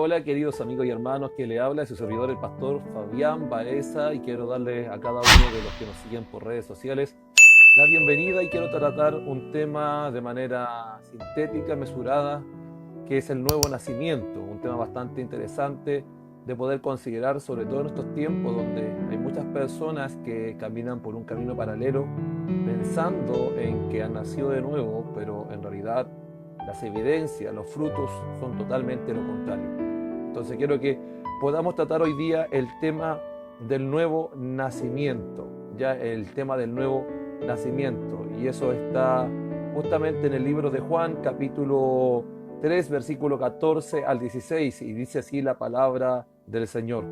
Hola queridos amigos y hermanos, que le habla su servidor el pastor Fabián Baeza, y quiero darle a cada uno de los que nos siguen por redes sociales la bienvenida, y quiero tratar un tema de manera sintética, mesurada, que es el nuevo nacimiento, un tema bastante interesante de poder considerar, sobre todo en estos tiempos donde hay muchas personas que caminan por un camino paralelo pensando en que han nacido de nuevo, pero en realidad las evidencias, los frutos son totalmente lo contrario. Entonces quiero que podamos tratar hoy día el tema del nuevo nacimiento, ya el tema del nuevo nacimiento, y eso está justamente en el libro de Juan, capítulo 3, versículo 14 al 16, y dice así la palabra del Señor.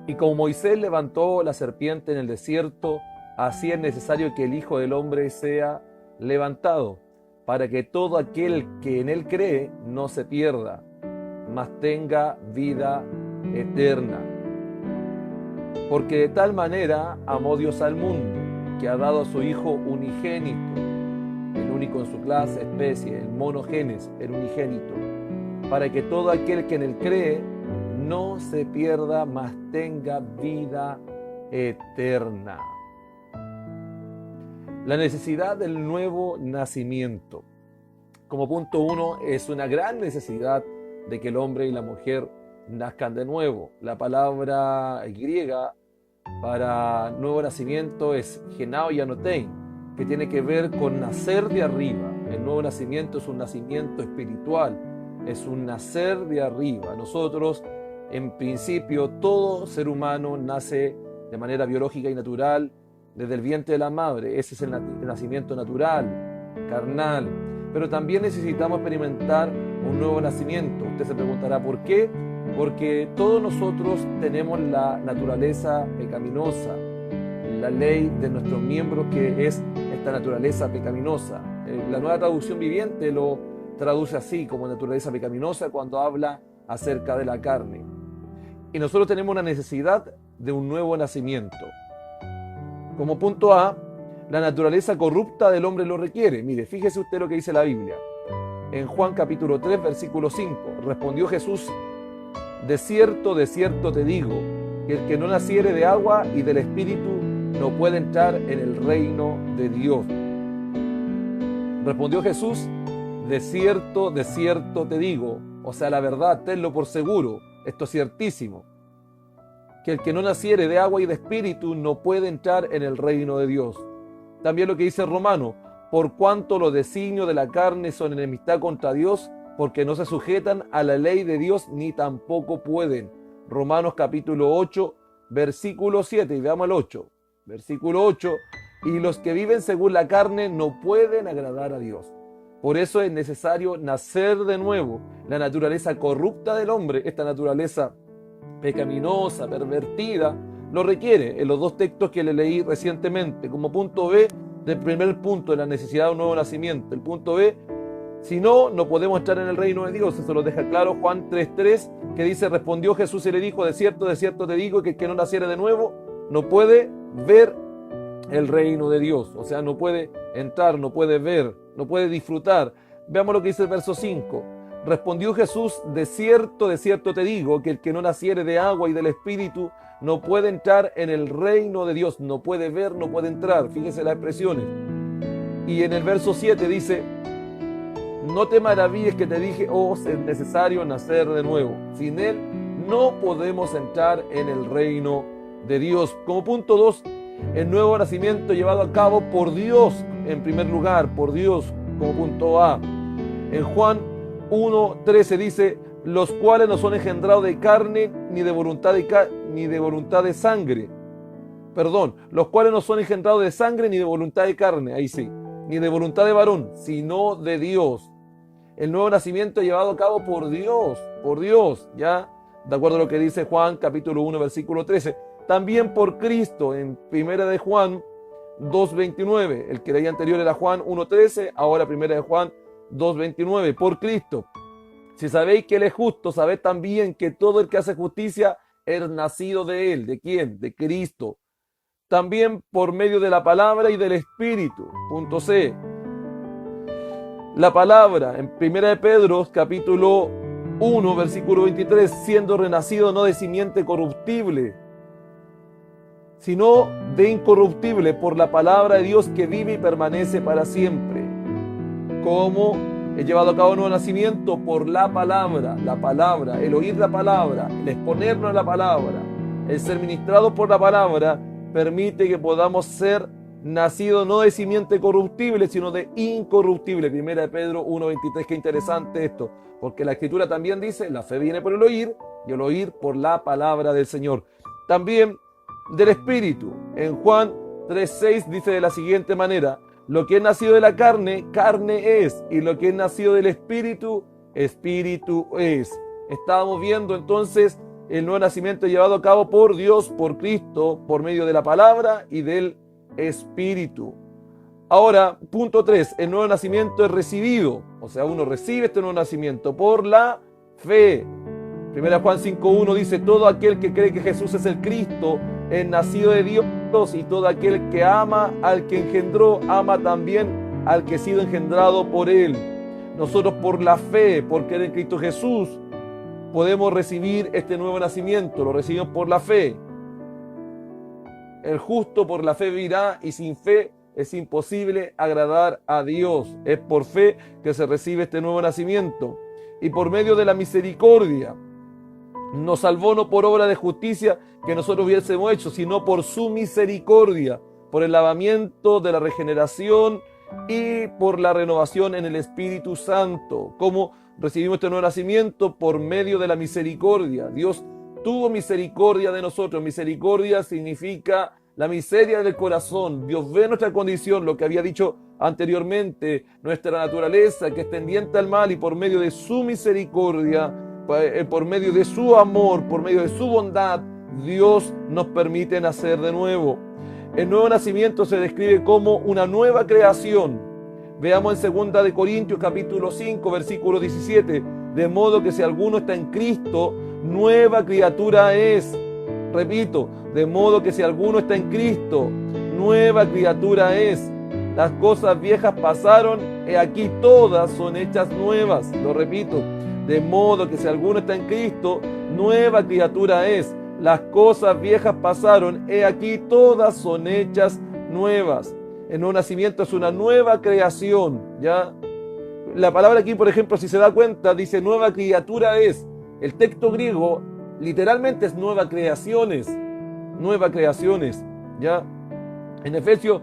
Y como Moisés levantó la serpiente en el desierto, así es necesario que el Hijo del Hombre sea levantado, para que todo aquel que en él cree no se pierda, mas tenga vida eterna. Porque de tal manera amó Dios al mundo, que ha dado a su Hijo unigénito, el único en su clase, especie, el monogenes, el unigénito, para que todo aquel que en él cree no se pierda, mas tenga vida eterna. La necesidad del nuevo nacimiento. Como punto uno, es una gran necesidad de que el hombre y la mujer nazcan de nuevo. La palabra griega para nuevo nacimiento es genao y anotein, que tiene que ver con nacer de arriba. El nuevo nacimiento es un nacimiento espiritual, es un nacer de arriba. Nosotros, en principio, todo ser humano nace de manera biológica y natural desde el vientre de la madre. Ese es el nacimiento natural, carnal. Pero también necesitamos experimentar un nuevo nacimiento. Usted se preguntará ¿por qué? Porque todos nosotros tenemos la naturaleza pecaminosa, la ley de nuestros miembros, que es esta naturaleza pecaminosa. La Nueva Traducción Viviente lo traduce así, como naturaleza pecaminosa, cuando habla acerca de la carne. Y nosotros tenemos una necesidad de un nuevo nacimiento. Como punto A, la naturaleza corrupta del hombre lo requiere. Mire, fíjese usted lo que dice la Biblia. En Juan capítulo 3, versículo 5, respondió Jesús: de cierto te digo, que el que no naciere de agua y del Espíritu no puede entrar en el reino de Dios. Respondió Jesús: de cierto te digo, o sea, la verdad, tenlo por seguro, esto es ciertísimo, que el que no naciere de agua y de Espíritu no puede entrar en el reino de Dios. También lo que dice Romano: por cuanto los designios de la carne son enemistad contra Dios, porque no se sujetan a la ley de Dios, ni tampoco pueden. Romanos capítulo 8, versículo 7, y veamos el 8. Versículo 8, y los que viven según la carne no pueden agradar a Dios. Por eso es necesario nacer de nuevo. La naturaleza corrupta del hombre, esta naturaleza pecaminosa, pervertida, lo requiere, en los dos textos que le leí recientemente. Como punto B del primer punto de la necesidad de un nuevo nacimiento, el punto B: si no, no podemos entrar en el reino de Dios. Eso lo deja claro Juan 3:3, que dice: respondió Jesús y le dijo, de cierto te digo, que el que no naciere de nuevo no puede ver el reino de Dios. O sea, no puede entrar, no puede ver, no puede disfrutar. Veamos lo que dice el verso 5. Respondió Jesús: de cierto te digo, que el que no naciere de agua y del Espíritu no puede entrar en el reino de Dios. No puede ver, no puede entrar. Fíjese las expresiones. Y en el verso 7 dice: no te maravilles que te dije, es necesario nacer de nuevo. Sin él no podemos entrar en el reino de Dios. Como punto 2, el nuevo nacimiento llevado a cabo por Dios, en primer lugar, por Dios, como punto A. En Juan 1:13 dice: los cuales no son engendrados de carne, ni de voluntad de sangre. Perdón, los cuales no son engendrados de sangre, ni de voluntad de carne, ahí sí, ni de voluntad de varón, sino de Dios. El nuevo nacimiento llevado a cabo por Dios, ya, de acuerdo a lo que dice Juan capítulo 1, versículo 13. También por Cristo, en primera de Juan 2:29. El que leía anterior era Juan 1:13, ahora primera de Juan 2:29. Por Cristo. Si sabéis que Él es justo, sabed también que todo el que hace justicia es nacido de Él. ¿De quién? De Cristo. También por medio de la palabra y del Espíritu. Punto C. La palabra, en 1 de Pedro, capítulo 1, versículo 23, siendo renacido no de simiente corruptible, sino de incorruptible por la palabra de Dios que vive y permanece para siempre. ¿Cómo he llevado a cabo un nuevo nacimiento? Por la palabra, el oír la palabra, el exponernos a la palabra, el ser ministrados por la palabra, permite que podamos ser nacidos no de simiente corruptible, sino de incorruptible. Primera de Pedro 1:23, qué interesante esto, porque la Escritura también dice, la fe viene por el oír, y el oír por la palabra del Señor. También del Espíritu. En Juan 3:6 dice de la siguiente manera, lo que es nacido de la carne, carne es, y lo que es nacido del Espíritu, Espíritu es. Estábamos viendo entonces el nuevo nacimiento llevado a cabo por Dios, por Cristo, por medio de la palabra y del Espíritu. Ahora, punto 3, el nuevo nacimiento es recibido, o sea, uno recibe este nuevo nacimiento por la fe. Primera Juan 5:1 dice, todo aquel que cree que Jesús es el Cristo, es nacido de Dios, y todo aquel que ama al que engendró, ama también al que ha sido engendrado por él. Nosotros por la fe, por creer en Cristo Jesús, podemos recibir este nuevo nacimiento, lo recibimos por la fe. El justo por la fe vivirá, y sin fe es imposible agradar a Dios. Es por fe que se recibe este nuevo nacimiento. Y por medio de la misericordia, nos salvó no por obra de justicia que nosotros hubiésemos hecho, sino por su misericordia, por el lavamiento de la regeneración y por la renovación en el Espíritu Santo. ¿Cómo recibimos este nuevo nacimiento? Por medio de la misericordia. Dios tuvo misericordia de nosotros. Misericordia significa la miseria del corazón. Dios ve nuestra condición, lo que había dicho anteriormente, nuestra naturaleza que es tendiente al mal, y por medio de su misericordia, por medio de su amor, por medio de su bondad, Dios nos permite nacer de nuevo. El nuevo nacimiento se describe como una nueva creación. Veamos en 2 de Corintios capítulo 5, versículo 17. De modo que si alguno está en Cristo, nueva criatura es. Repito, de modo que si alguno está en Cristo, nueva criatura es. Las cosas viejas pasaron, he aquí todas son hechas nuevas. Lo repito, de modo que si alguno está en Cristo, nueva criatura es. Las cosas viejas pasaron, he aquí todas son hechas nuevas. El nuevo nacimiento es una nueva creación, ¿ya? La palabra aquí, por ejemplo, si se da cuenta, dice nueva criatura es. El texto griego literalmente es nueva creaciones, ¿ya? En Efesios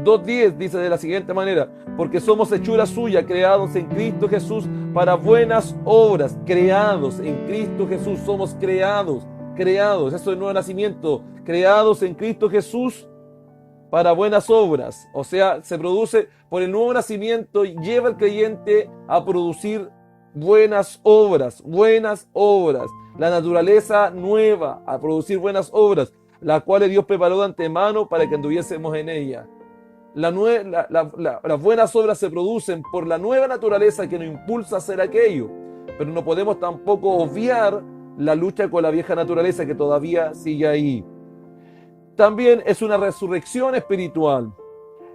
2:10 dice de la siguiente manera, porque somos hechura suya, creados en Cristo Jesús para buenas obras. Creados en Cristo Jesús, somos creados, eso es el nuevo nacimiento, creados en Cristo Jesús para buenas obras. O sea, se produce por el nuevo nacimiento, lleva al creyente a producir buenas obras, la naturaleza nueva, a producir buenas obras, las cuales Dios preparó de antemano para que anduviésemos en ella. Las buenas obras se producen por la nueva naturaleza que nos impulsa a hacer aquello, pero no podemos tampoco obviar la lucha con la vieja naturaleza que todavía sigue ahí. También es una resurrección espiritual.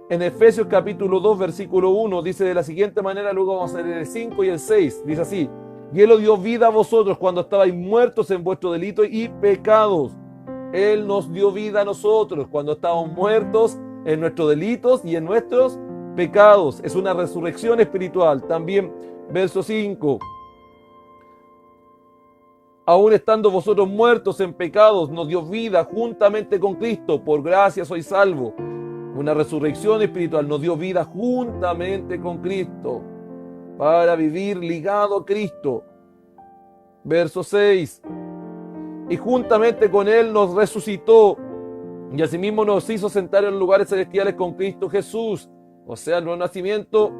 En Efesios capítulo 2, versículo 1, dice de la siguiente manera, luego vamos a leer el 5 y el 6, dice así, y Él os dio vida a vosotros cuando estabais muertos en vuestros delitos y pecados. Él nos dio vida a nosotros cuando estábamos muertos en nuestros delitos y en nuestros pecados. Es una resurrección espiritual. También, verso 5. Aún estando vosotros muertos en pecados, nos dio vida juntamente con Cristo. Por gracia sois salvos. Una resurrección espiritual, nos dio vida juntamente con Cristo para vivir ligado a Cristo. Verso 6. Y juntamente con Él nos resucitó y asimismo nos hizo sentar en los lugares celestiales con Cristo Jesús. O sea, el nuevo nacimiento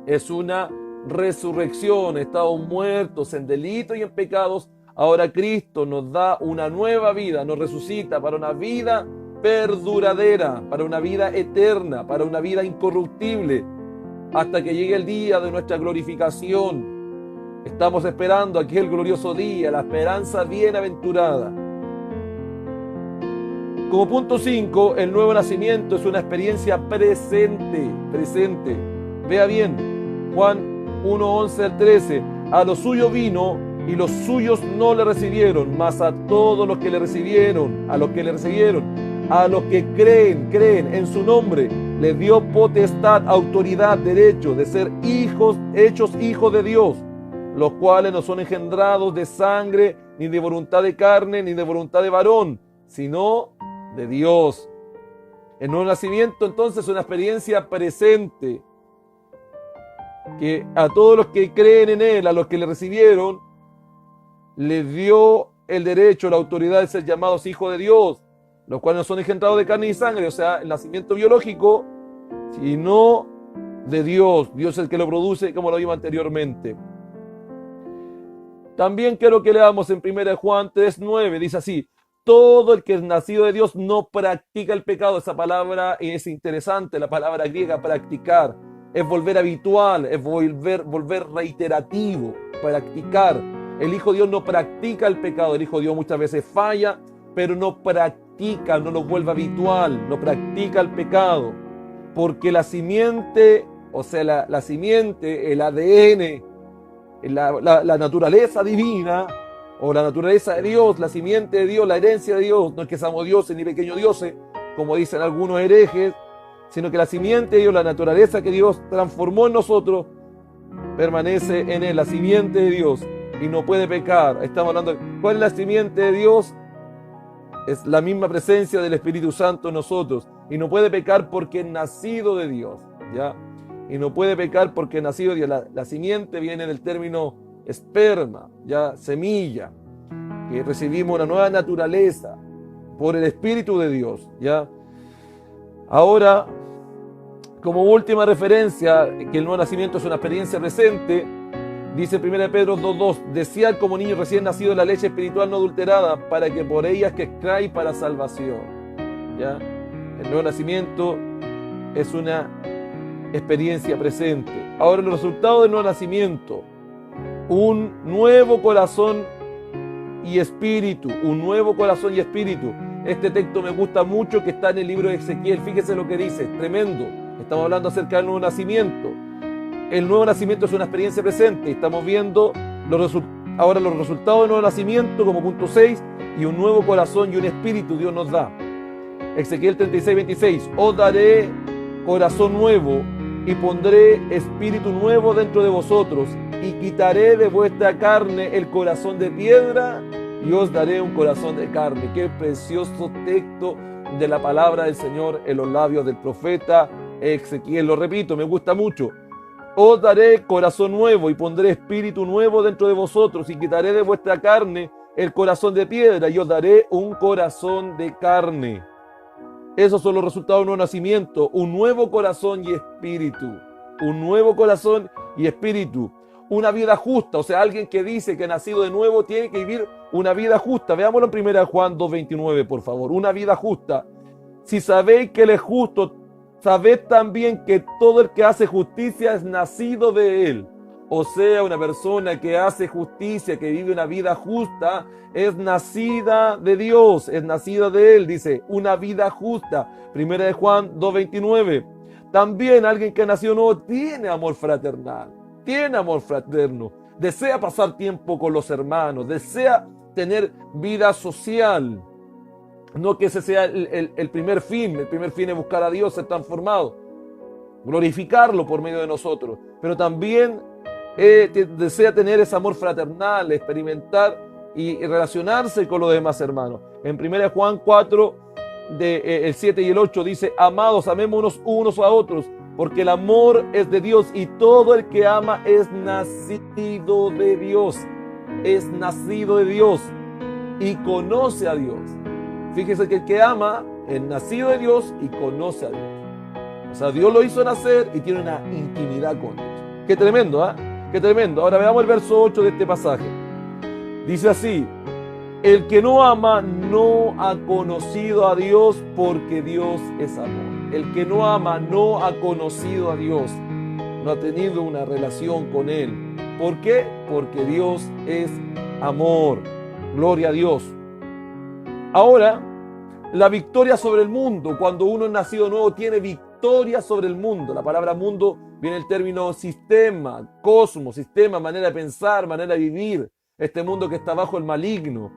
es una resurrección. Estábamos muertos en delitos y en pecados. Ahora Cristo nos da una nueva vida, nos resucita para una vida perduradera, para una vida eterna, para una vida incorruptible, hasta que llegue el día de nuestra glorificación. Estamos esperando aquel glorioso día, la esperanza bienaventurada. Como punto 5, el nuevo nacimiento es una experiencia presente. Vea bien, Juan 1:11 al 13. A lo suyo vino y los suyos no le recibieron, mas a todos los que le recibieron, a los que creen en su nombre, les dio potestad, autoridad, derecho de ser hijos, hechos hijos de Dios, los cuales no son engendrados de sangre, ni de voluntad de carne, ni de voluntad de varón, sino de Dios. El nuevo nacimiento entonces es una experiencia presente, que a todos los que creen en Él, a los que le recibieron, les dio el derecho, la autoridad de ser llamados hijos de Dios, los cuales no son engendrados de carne y sangre, o sea, el nacimiento biológico, sino de Dios. Dios es el que lo produce, como lo vimos anteriormente. También quiero que leamos en 1 Juan 3:9, dice así: todo el que es nacido de Dios no practica el pecado. Esa palabra es interesante, la palabra griega practicar, es volver habitual, es volver reiterativo, practicar. El Hijo de Dios no practica el pecado, el Hijo de Dios muchas veces falla, pero no practica, no lo vuelve habitual, no practica el pecado, porque la simiente, o sea, la simiente, el ADN, la naturaleza divina, o la naturaleza de Dios, la simiente de Dios, la herencia de Dios, no es que seamos dioses ni pequeños dioses, como dicen algunos herejes, sino que la simiente de Dios, la naturaleza que Dios transformó en nosotros, permanece en Él, la simiente de Dios, y no puede pecar. Estamos hablando de ¿cuál es la simiente de Dios? Es la misma presencia del Espíritu Santo en nosotros, y no puede pecar porque es nacido de Dios, ¿ya? Y no puede pecar porque es nacido de Dios. La simiente viene del término esperma, ya, semilla, que recibimos una nueva naturaleza por el Espíritu de Dios, ya. Ahora, como última referencia, que el nuevo nacimiento es una experiencia presente, dice 1 Pedro 2:2: desead como niños recién nacidos la leche espiritual no adulterada, para que por ellas crezcáis para salvación. ¿Ya? El nuevo nacimiento es una experiencia presente. Ahora, los resultados del nuevo nacimiento: un nuevo corazón y espíritu, un nuevo corazón y espíritu. Este texto me gusta mucho, que está en el libro de Ezequiel. Fíjese lo que dice, es tremendo. Estamos hablando acerca del nuevo nacimiento. El nuevo nacimiento es una experiencia presente. Estamos viendo ahora los resultados del nuevo nacimiento como punto 6, y un nuevo corazón y un espíritu Dios nos da. Ezequiel 36:26: os daré corazón nuevo y pondré espíritu nuevo dentro de vosotros, y quitaré de vuestra carne el corazón de piedra y os daré un corazón de carne. Qué precioso texto de la palabra del Señor en los labios del profeta Ezequiel. Lo repito, me gusta mucho. Os daré corazón nuevo y pondré espíritu nuevo dentro de vosotros, y quitaré de vuestra carne el corazón de piedra y os daré un corazón de carne. Esos son los resultados del nuevo nacimiento: un nuevo corazón y espíritu. Un nuevo corazón y espíritu. Una vida justa, o sea, alguien que dice que ha nacido de nuevo tiene que vivir una vida justa. Veámoslo en 1 Juan 2:29, por favor. Una vida justa. Si sabéis que Él es justo, sabed también que todo el que hace justicia es nacido de Él. O sea, una persona que hace justicia, que vive una vida justa, es nacida de Dios, es nacida de Él. Dice, una vida justa. 1 Juan 2:29. También alguien que ha nacido nuevo tiene amor fraternal, tiene amor fraterno, desea pasar tiempo con los hermanos, desea tener vida social. No que ese sea el primer fin. El primer fin es buscar a Dios, ser transformado, glorificarlo por medio de nosotros. Pero también desea tener ese amor fraternal, experimentar y relacionarse con los demás hermanos. En 1 Juan 4, el 7 y el 8 dice: amados, amémonos unos a otros, porque el amor es de Dios, y todo el que ama es nacido de Dios. Es nacido de Dios y conoce a Dios. Fíjese que el que ama es nacido de Dios y conoce a Dios. O sea, Dios lo hizo nacer y tiene una intimidad con Dios. Qué tremendo, ¿ah? Qué tremendo. Ahora veamos el verso 8 de este pasaje. Dice así: el que no ama no ha conocido a Dios, porque Dios es amor. El que no ama no ha conocido a Dios, no ha tenido una relación con Él. ¿Por qué? Porque Dios es amor. Gloria a Dios. Ahora, la victoria sobre el mundo. Cuando uno es nacido nuevo, tiene victoria sobre el mundo. La palabra mundo viene del término sistema, cosmos, sistema, manera de pensar, manera de vivir. este mundo que está bajo el maligno.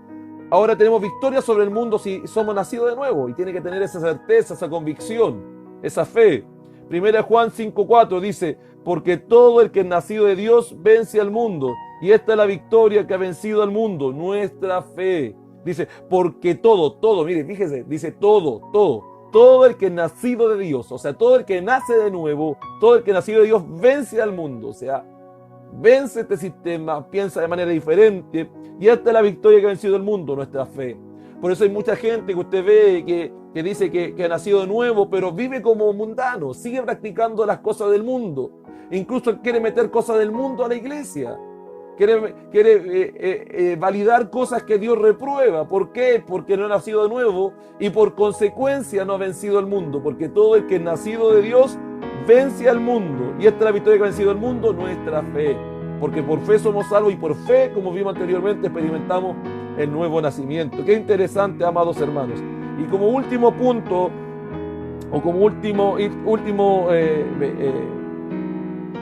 Ahora tenemos victoria sobre el mundo si somos nacidos de nuevo, y tiene que tener esa certeza, esa convicción, esa fe. 1 Juan 5:4 dice, porque todo el que es nacido de Dios vence al mundo, y esta es la victoria que ha vencido al mundo, nuestra fe. Dice, porque todo, mire, fíjese, dice todo el que es nacido de Dios, o sea, todo el que nace de nuevo, todo el que es nacido de Dios vence al mundo, o sea, vence este sistema, piensa de manera diferente, y esta es la victoria que ha vencido el mundo, nuestra fe. Por eso hay mucha gente que usted ve que dice que ha nacido de nuevo, pero vive como mundano, sigue practicando las cosas del mundo. Incluso quiere meter cosas del mundo a la iglesia. Quiere validar cosas que Dios reprueba. ¿Por qué? Porque no ha nacido de nuevo y por consecuencia no ha vencido el mundo. Porque todo el que es nacido de Dios vence al mundo. Y esta es la victoria que ha vencido el mundo, nuestra fe. Porque por fe somos salvos y por fe, como vimos anteriormente, experimentamos el nuevo nacimiento. Qué interesante, amados hermanos. Y como último punto, o como último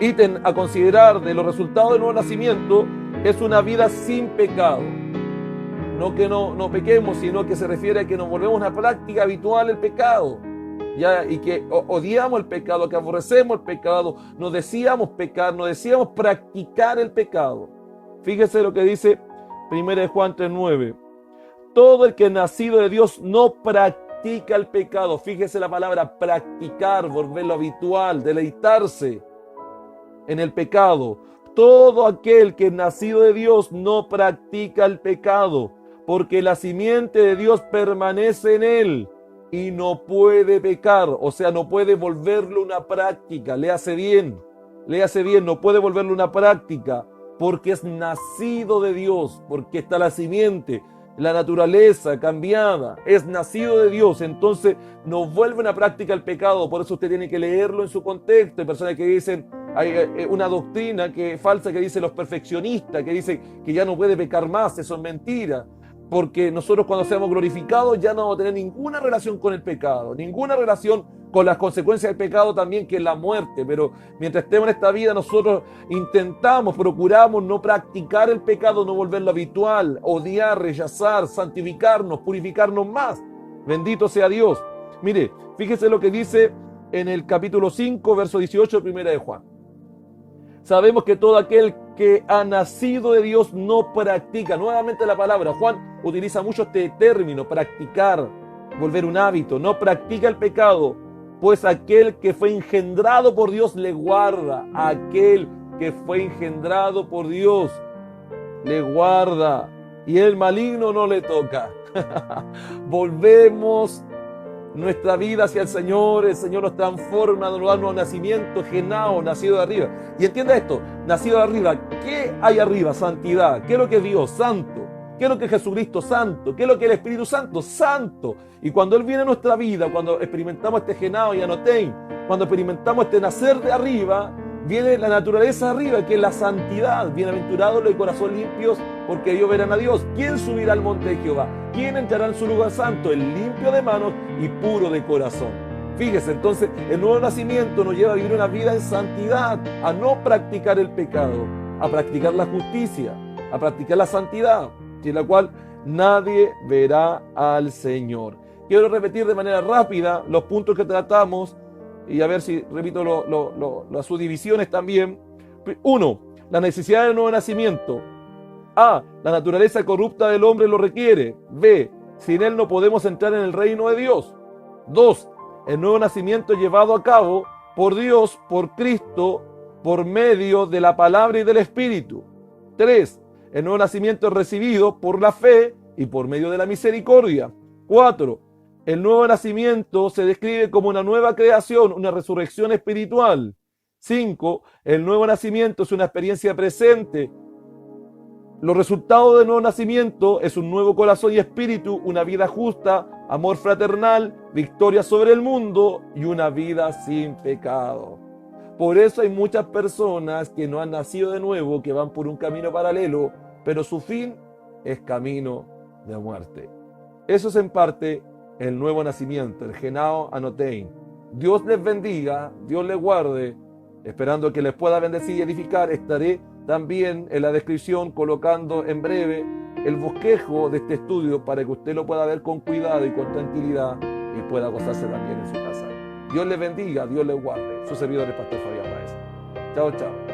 ítem a considerar de los resultados del nuevo nacimiento, es una vida sin pecado. No que no pequemos, sino que se refiere a que nos volvemos una práctica habitual el pecado. ¿Ya? Y que odiamos el pecado, que aborrecemos el pecado, no deseamos pecar, no deseamos practicar el pecado. Fíjese lo que dice 1 Juan 3:9. Todo el que es nacido de Dios no practica el pecado. Fíjese la palabra practicar, volverlo habitual, deleitarse en el pecado. Todo aquel que es nacido de Dios no practica el pecado, porque la simiente de Dios permanece en él y no puede pecar, o sea, no puede volverlo una práctica. Léase bien, no puede volverlo una práctica, porque es nacido de Dios, porque está la simiente, la naturaleza cambiada, es nacido de Dios, entonces no vuelve una práctica el pecado. Por eso usted tiene que leerlo en su contexto. Hay personas que dicen, hay una doctrina falsa que dice los perfeccionistas, que dice que ya no puede pecar más. Eso es mentira. Porque nosotros cuando seamos glorificados ya no vamos a tener ninguna relación con el pecado, ninguna relación con las consecuencias del pecado también, que es la muerte. Pero mientras estemos en esta vida, nosotros procuramos no practicar el pecado, no volverlo habitual, odiar, rechazar, santificarnos, purificarnos más. Bendito sea Dios. Mire, fíjese lo que dice en el capítulo 5, verso 18 de 1 de Juan. Sabemos que todo aquel que ha nacido de Dios no practica. Nuevamente la palabra, Juan utiliza mucho este término, practicar, volver un hábito. No practica el pecado, pues aquel que fue engendrado por Dios le guarda. Aquel que fue engendrado por Dios le guarda, y el maligno no le toca. Volvemos nuestra vida hacia el Señor nos transforma, nos da un nuevo nacimiento, genao, nacido de arriba. Y entienda esto, nacido de arriba, ¿qué hay arriba? Santidad. ¿Qué es lo que es Dios? Santo. ¿Qué es lo que es Jesucristo? Santo. ¿Qué es lo que es el Espíritu Santo? Santo. Y cuando Él viene a nuestra vida, cuando experimentamos este genao y anotein, cuando experimentamos este nacer de arriba, viene la naturaleza de arriba, que es la santidad. Bienaventurados los de corazón limpios, porque ellos verán a Dios. ¿Quién subirá al monte de Jehová? ¿Quién entrará en su lugar santo? El limpio de manos y puro de corazón. Fíjese, entonces, el nuevo nacimiento nos lleva a vivir una vida en santidad, a no practicar el pecado, a practicar la justicia, a practicar la santidad, sin la cual nadie verá al Señor. Quiero repetir de manera rápida los puntos que tratamos y a ver si repito las subdivisiones también. 1. La necesidad del nuevo nacimiento. A. La naturaleza corrupta del hombre lo requiere. B. Sin él no podemos entrar en el reino de Dios. 2. El nuevo nacimiento llevado a cabo por Dios, por Cristo, por medio de la palabra y del Espíritu. 3. El nuevo nacimiento es recibido por la fe y por medio de la misericordia. 4. El nuevo nacimiento se describe como una nueva creación, una resurrección espiritual. 5. El nuevo nacimiento es una experiencia presente. Los resultados del nuevo nacimiento es un nuevo corazón y espíritu, una vida justa, amor fraternal, victoria sobre el mundo y una vida sin pecado. Por eso hay muchas personas que no han nacido de nuevo, que van por un camino paralelo, pero su fin es camino de muerte. Eso es en parte el nuevo nacimiento, el genao anotein. Dios les bendiga, Dios les guarde, esperando que les pueda bendecir y edificar. Estaré también en la descripción colocando en breve el bosquejo de este estudio para que usted lo pueda ver con cuidado y con tranquilidad y pueda gozarse también en su casa. Dios les bendiga, Dios les guarde. Su servidor es Pastor Fabián Baez. Chao, chao.